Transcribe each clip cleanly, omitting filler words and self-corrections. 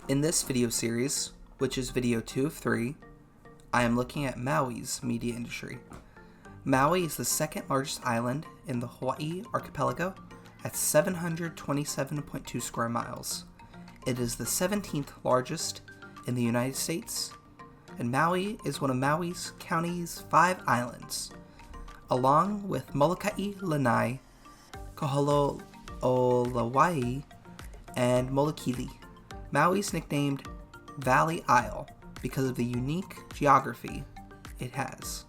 In this video series, which is video 2 of 3, I am looking at Maui's media industry. Maui is the second largest island in the Hawaii archipelago at 727.2 square miles. It is the 17th largest in the United States, and Maui is one of Maui's county's 5 islands, along with Molokai, Lanai, Kaua'i, and Molokili. Maui's nicknamed Valley Isle because of the unique geography it has.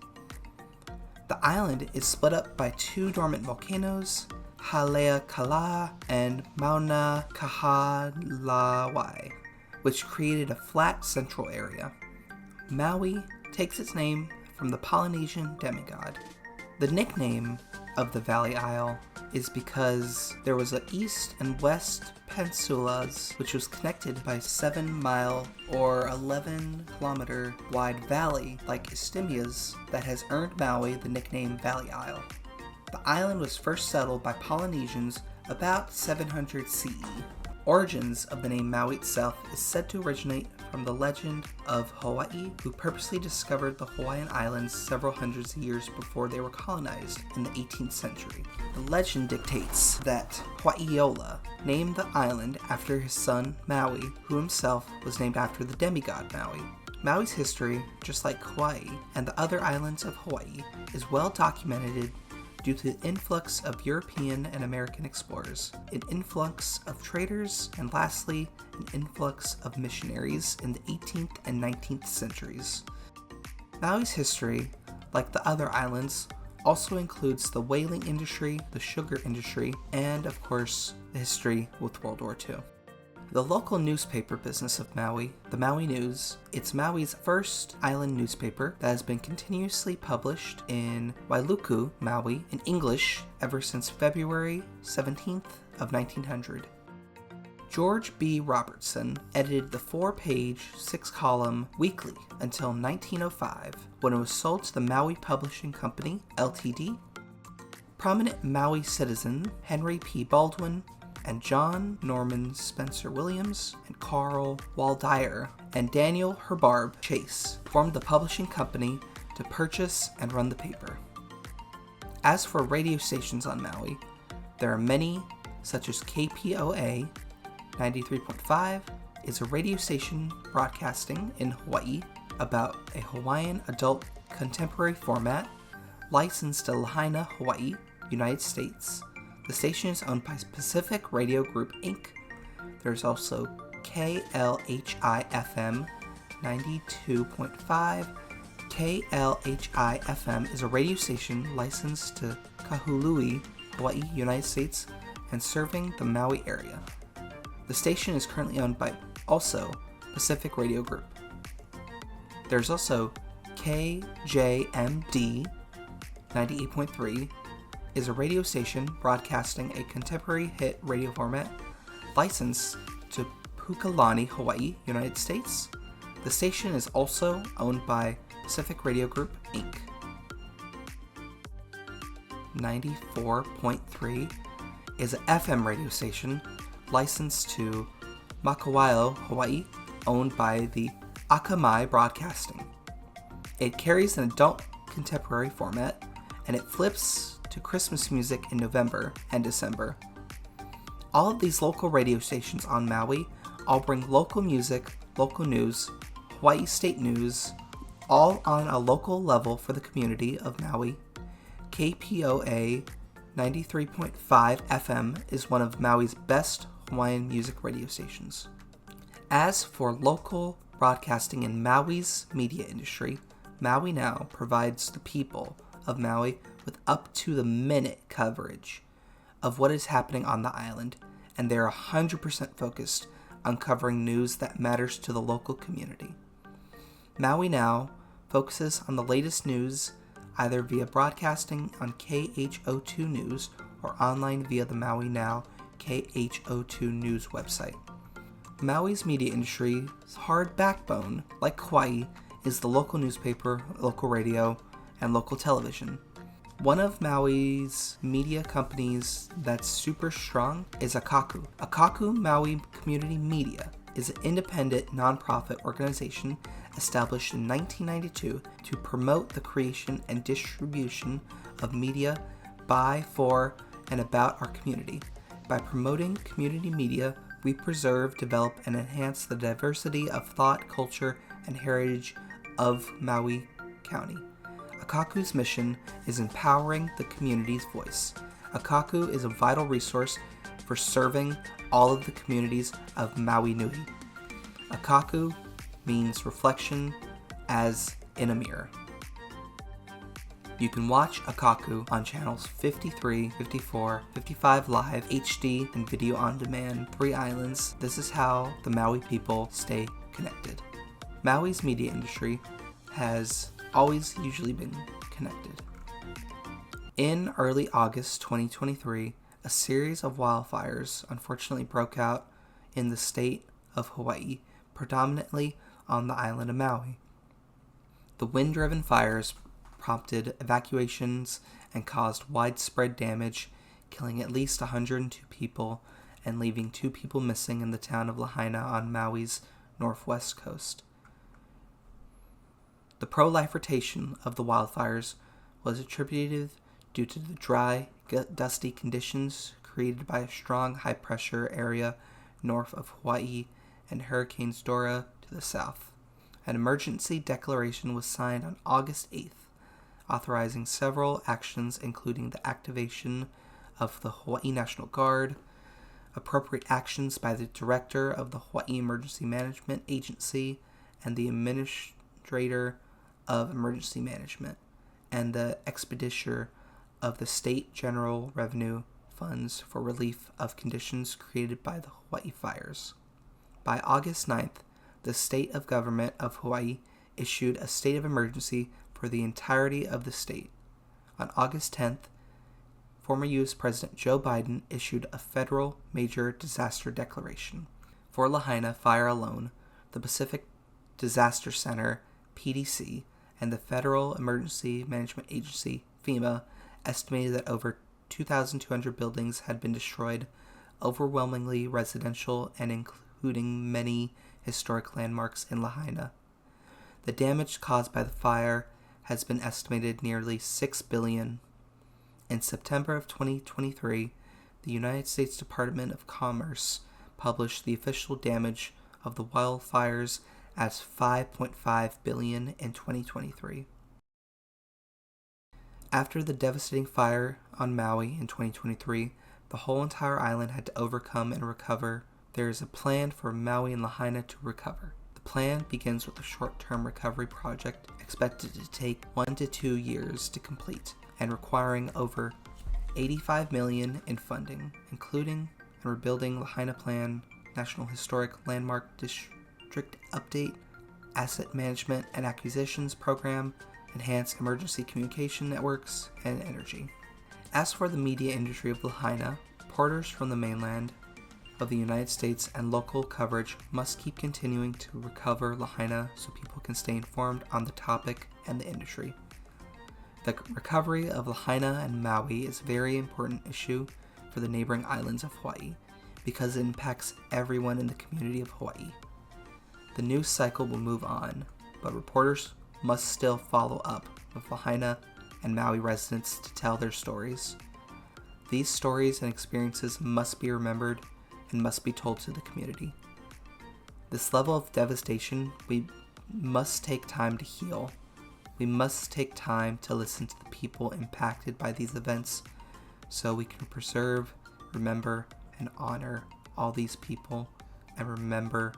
The island is split up by 2 dormant volcanoes, Haleakala and Mauna Kahalawai, which created a flat central area. Maui takes its name from the Polynesian demigod. The nickname of the Valley Isle is because there was an east and west peninsulas which was connected by 7-mile or 11-kilometer wide valley like Istemias that has earned Maui the nickname Valley Isle. The island was first settled by Polynesians about 700 CE. Origins of the name Maui itself is said to originate from the legend of Hawaii, who purposely discovered the Hawaiian Islands several hundreds of years before they were colonized in the 18th century. The legend dictates that Hawaiʻiloa named the island after his son Maui, who himself was named after the demigod Maui. Maui's history, just like Kaua'i and the other islands of Hawaii, is well documented due to the influx of European and American explorers, an influx of traders, and lastly, an influx of missionaries in the 18th and 19th centuries. Maui's history, like the other islands, also includes the whaling industry, the sugar industry, and of course, the history with World War II. The local newspaper business of Maui, the Maui News, it's Maui's first island newspaper that has been continuously published in Wailuku, Maui, in English ever since February 17th of 1900. George B. Robertson edited the 4-page, 6-column weekly until 1905, when it was sold to the Maui Publishing Company, Ltd. Prominent Maui citizen Henry P. Baldwin and John Norman Spencer Williams and Carl Waldeyer and Daniel Herbarb Chase formed the publishing company to purchase and run the paper. As for radio stations on Maui, there are many, such as KPOA 93.5 is a radio station broadcasting in Hawaii about a Hawaiian adult contemporary format, licensed to Lahaina, Hawaii, United States. The station is owned by Pacific Radio Group, Inc. There's also KLHI-FM 92.5. KLHI-FM is a radio station licensed to Kahului, Hawaii, United States, and serving the Maui area. The station is currently owned by also Pacific Radio Group. There's also KJMD 98.3 is a radio station broadcasting a contemporary hit radio format licensed to Pukalani, Hawaii, United States. The station is also owned by Pacific Radio Group, Inc. 94.3 is an FM radio station licensed to Makawao, Hawaii, owned by the Akamai Broadcasting. It carries an adult contemporary format, and it flips to Christmas music in November and December. All of these local radio stations on Maui all bring local music, local news, Hawaii state news, all on a local level for the community of Maui. KPOA 93.5 FM is one of Maui's best Hawaiian music radio stations. As for local broadcasting in Maui's media industry, Maui Now provides the people of Maui with up-to-the-minute coverage of what is happening on the island, and they're 100% focused on covering news that matters to the local community. Maui Now focuses on the latest news either via broadcasting on KHO2 News or online via the Maui Now KHO2 News website. Maui's media industry's hard backbone, like Kaua'i, is the local newspaper, local radio, and local television. One of Maui's media companies that's super strong is Akaku. Akaku Maui Community Media is an independent nonprofit organization established in 1992 to promote the creation and distribution of media by, for, and about our community. By promoting community media, we preserve, develop, and enhance the diversity of thought, culture, and heritage of Maui County. Akaku's mission is empowering the community's voice. Akaku is a vital resource for serving all of the communities of Maui Nui. Akaku means reflection as in a mirror. You can watch Akaku on channels 53, 54, 55 Live, HD, and Video on Demand, 3 islands. This is how the Maui people stay connected. Maui's media industry has always usually been connected. In early August 2023, a series of wildfires unfortunately broke out in the state of Hawaii, predominantly on the island of Maui. The wind-driven fires prompted evacuations and caused widespread damage, killing at least 102 people and leaving 2 people missing in the town of Lahaina on Maui's northwest coast. The proliferation of the wildfires was attributed due to the dry, dusty conditions created by a strong high-pressure area north of Hawaii and Hurricanes Dora to the south. An emergency declaration was signed on August 8th, authorizing several actions including the activation of the Hawaii National Guard, appropriate actions by the Director of the Hawaii Emergency Management Agency and the Administrator of Emergency Management, and the Expediture of the State General Revenue Funds for relief of conditions created by the Hawaii fires. By August 9th, the State of Government of Hawaii issued a state of emergency for the entirety of the state. On August 10th, former U.S. President Joe Biden issued a federal major disaster declaration. For Lahaina fire alone, the Pacific Disaster Center, PDC, and the Federal Emergency Management Agency, FEMA, estimated that over 2,200 buildings had been destroyed, overwhelmingly residential and including many historic landmarks in Lahaina. The damage caused by the fire has been estimated nearly $6 billion. In September of 2023, the United States Department of Commerce published the official damage of the wildfires as $5.5 billion in 2023. After the devastating fire on Maui in 2023, the whole entire island had to overcome and recover. There is a plan for Maui and Lahaina to recover. The plan begins with a short-term recovery project expected to take 1 to 2 years to complete and requiring over $85 million in funding, including and rebuilding Lahaina Plan, National Historic Landmark District Update, Asset Management and Acquisitions Program, Enhanced Emergency Communication Networks, and Energy. As for the media industry of Lahaina, reporters from the mainland of the United States and local coverage must keep continuing to recover Lahaina so people can stay informed on the topic and the industry. The recovery of Lahaina and Maui is a very important issue for the neighboring islands of Hawaii because it impacts everyone in the community of Hawaii. The news cycle will move on, but reporters must still follow up with Lahaina and Maui residents to tell their stories. These stories and experiences must be remembered and must be told to the community. This level of devastation, we must take time to heal. We must take time to listen to the people impacted by these events so we can preserve, remember, and honor all these people and remember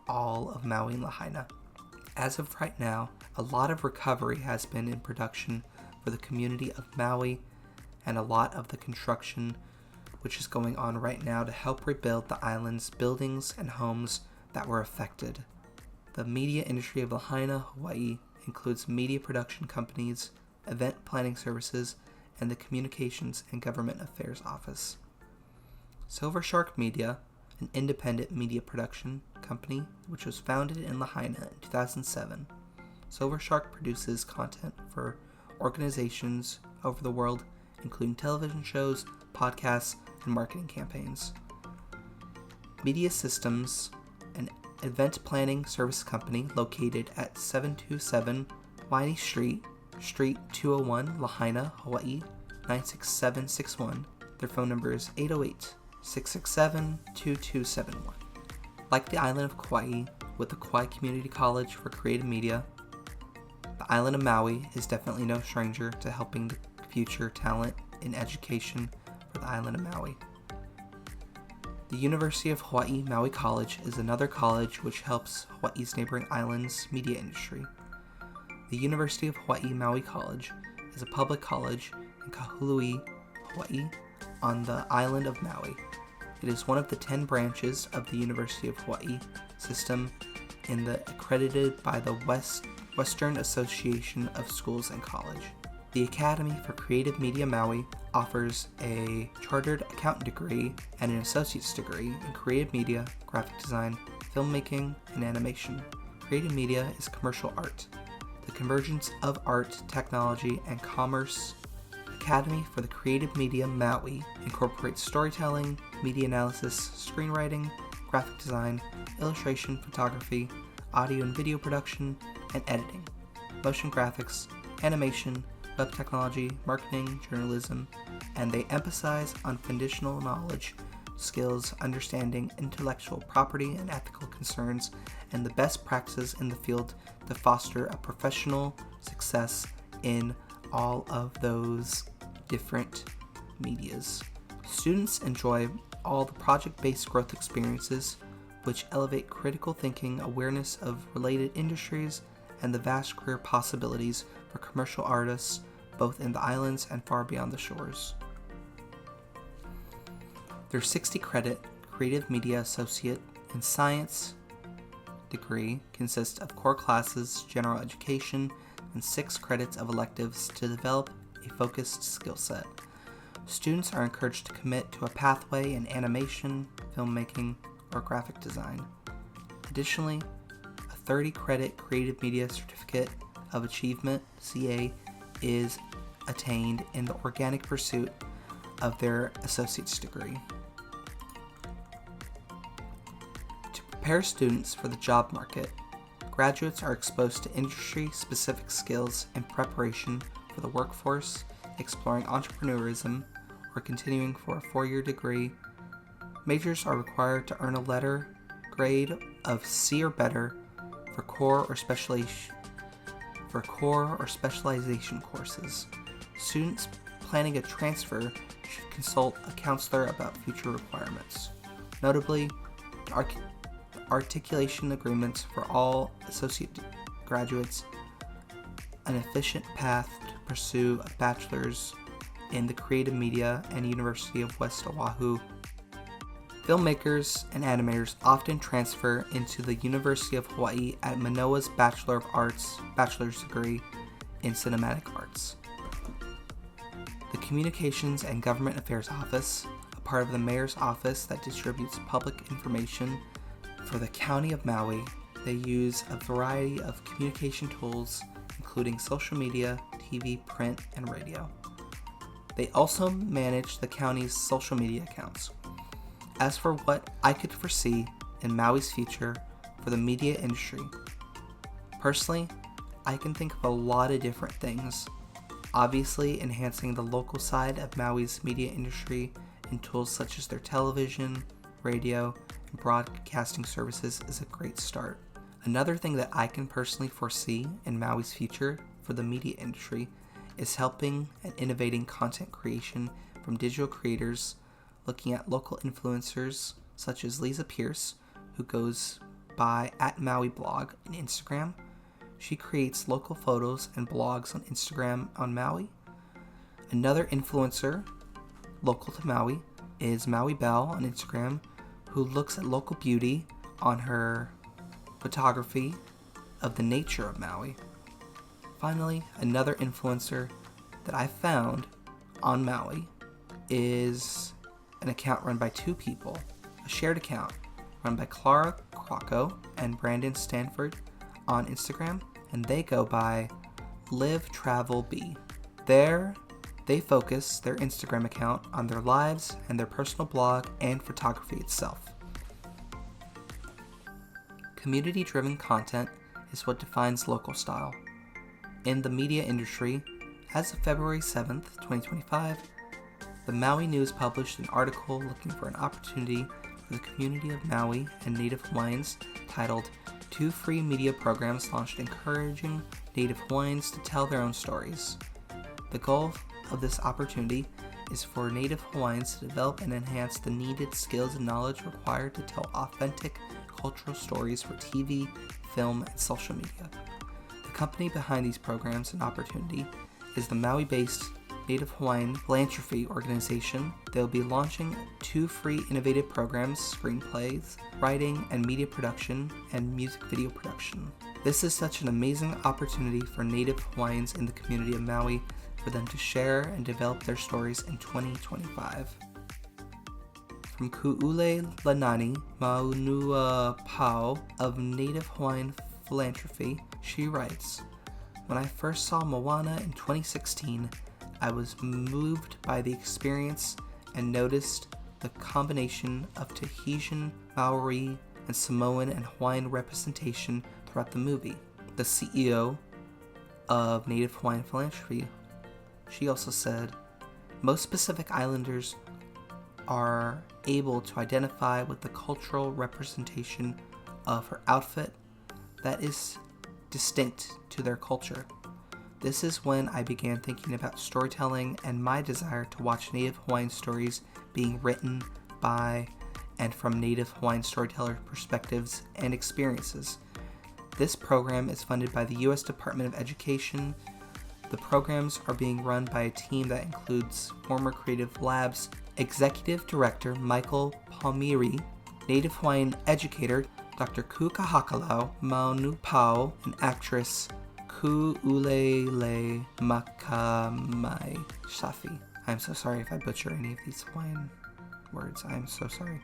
all of Maui and Lahaina. As of right now, a lot of recovery has been in production for the community of Maui and a lot of the construction which is going on right now to help rebuild the island's buildings and homes that were affected. The media industry of Lahaina, Hawaii includes media production companies, event planning services, and the Communications and Government Affairs Office. Silver Shark Media, an independent media production company which was founded in Lahaina in 2007. Silver Shark produces content for organizations over the world, including television shows, podcasts, and marketing campaigns. Media systems event planning service company located at 727 Hawai'i Street, Street 201, Lahaina, Hawaii, 96761. Their phone number is 808-667-2271. Like the island of Kaua'i, with the Kaua'i Community College for Creative Media, the island of Maui is definitely no stranger to helping the future talent in education for the island of Maui. The University of Hawaii Maui College is another college which helps Hawaii's neighboring islands' media industry. The University of Hawaii Maui College is a public college in Kaua'i, Hawaii, on the island of Maui. It is one of the 10 branches of the University of Hawaii system accredited by the Western Association of Schools and College. The Academy for Creative Media Maui offers a chartered accountant degree and an associate's degree in creative media, graphic design, filmmaking, and animation. Creative media is commercial art, the convergence of art, technology, and commerce. Academy for the Creative Media Maui incorporates storytelling, media analysis, screenwriting, graphic design, illustration, photography, audio and video production, and editing, motion graphics, animation, web technology, marketing, journalism, and they emphasize on foundational knowledge, skills, understanding intellectual property and ethical concerns, and the best practices in the field to foster a professional success in all of those different medias. Students enjoy all the project-based growth experiences which elevate critical thinking, awareness of related industries, and the vast career possibilities for commercial artists both in the islands and far beyond the shores. Their 60-credit Creative Media Associate in Science degree consists of core classes, general education, and 6 credits of electives to develop a focused skill set. Students are encouraged to commit to a pathway in animation, filmmaking, or graphic design. Additionally, a 30-credit Creative Media Certificate of Achievement, CA, is attained in the organic pursuit of their associate's degree. To prepare students for the job market, graduates are exposed to industry-specific skills in preparation for the workforce, exploring entrepreneurism, or continuing for a 4-year degree. Majors are required to earn a letter grade of C or better for core or specialization courses. Students planning a transfer should consult a counselor about future requirements. Notably, articulation agreements for all associate graduates, an efficient path to pursue a bachelor's in the creative media and University of West Oahu. Filmmakers and animators often transfer into the University of Hawaii at Manoa's Bachelor of Arts bachelor's degree in cinematic arts. The Communications and Government Affairs Office, a part of the Mayor's Office that distributes public information for the County of Maui, they use a variety of communication tools including social media, TV, print, and radio. They also manage the county's social media accounts. As for what I could foresee in Maui's future for the media industry, personally, I can think of a lot of different things. Obviously, enhancing the local side of Maui's media industry in tools such as their television, radio, and broadcasting services is a great start. Another thing that I can personally foresee in Maui's future for the media industry is helping and innovating content creation from digital creators, looking at local influencers such as Lisa Pierce, who goes by @MauiBlog on Instagram. She creates local photos and blogs on Instagram on Maui. Another influencer local to Maui is Maui Belle on Instagram, who looks at local beauty on her photography of the nature of Maui. Finally, another influencer that I found on Maui is an account run by 2 people, a shared account run by Clara Crocco and Brandon Stanford on Instagram, and they go by Live Travel B. There, they focus their Instagram account on their lives and their personal blog and photography itself. Community-driven content is what defines local style. In the media industry, as of February 7th, 2025, the Maui News published an article looking for an opportunity for the community of Maui and Native Hawaiians titled 2 free media programs launched encouraging Native Hawaiians to tell their own stories. The goal of this opportunity is for Native Hawaiians to develop and enhance the needed skills and knowledge required to tell authentic cultural stories for TV, film, and social media. The company behind these programs and opportunity is the Maui-based Native Hawaiian philanthropy organization. They'll be launching 2 free innovative programs, screenplays, writing and media production, and music video production. This is such an amazing opportunity for Native Hawaiians in the community of Maui for them to share and develop their stories in 2025. From Ku'ule Lanani Maunua Pau of Native Hawaiian Philanthropy, she writes, "When I first saw Moana in 2016, I was moved by the experience and noticed the combination of Tahitian, Maori, and Samoan and Hawaiian representation throughout the movie." The CEO of Native Hawaiian Philanthropy, she also said, "Most Pacific Islanders are able to identify with the cultural representation of her outfit that is distinct to their culture. This is when I began thinking about storytelling and my desire to watch Native Hawaiian stories being written by and from Native Hawaiian storyteller perspectives and experiences. This program is funded by the U.S. Department of Education. The programs are being run by a team that includes former Creative Labs Executive Director Michael Palmieri, Native Hawaiian educator Dr. Ku Kahakalau Maunupau, and actress Ku'ulele Makamai Safi." I'm so sorry if I butcher any of these Hawaiian words. I am so sorry.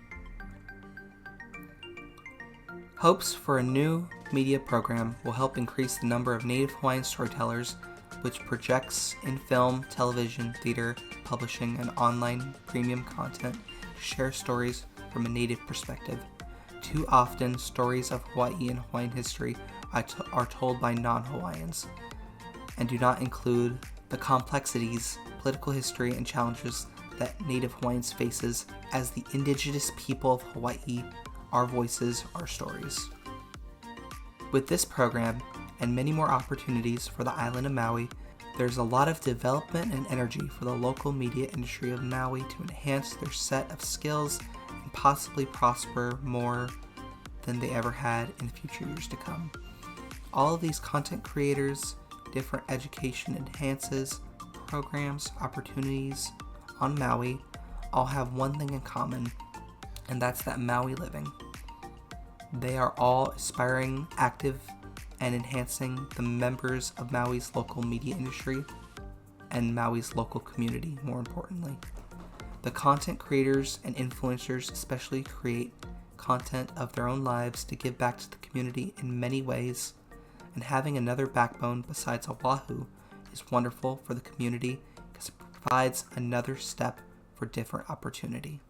Hopes for a new media program will help increase the number of Native Hawaiian storytellers, which projects in film, television, theater, publishing, and online premium content to share stories from a Native perspective. Too often, stories of Hawaii and Hawaiian history are told by non-Hawaiians and do not include the complexities, political history, and challenges that Native Hawaiians faces as the indigenous people of Hawaii. Our voices, our stories. With this program and many more opportunities for the island of Maui, there's a lot of development and energy for the local media industry of Maui to enhance their set of skills and possibly prosper more than they ever had in the future years to come. All of these content creators, different education enhances, programs, opportunities on Maui all have one thing in common, and that's that Maui living. They are all aspiring, active, and enhancing the members of Maui's local media industry and Maui's local community, more importantly. The content creators and influencers especially create content of their own lives to give back to the community in many ways, and having another backbone besides Oahu is wonderful for the community because it provides another step for different opportunity.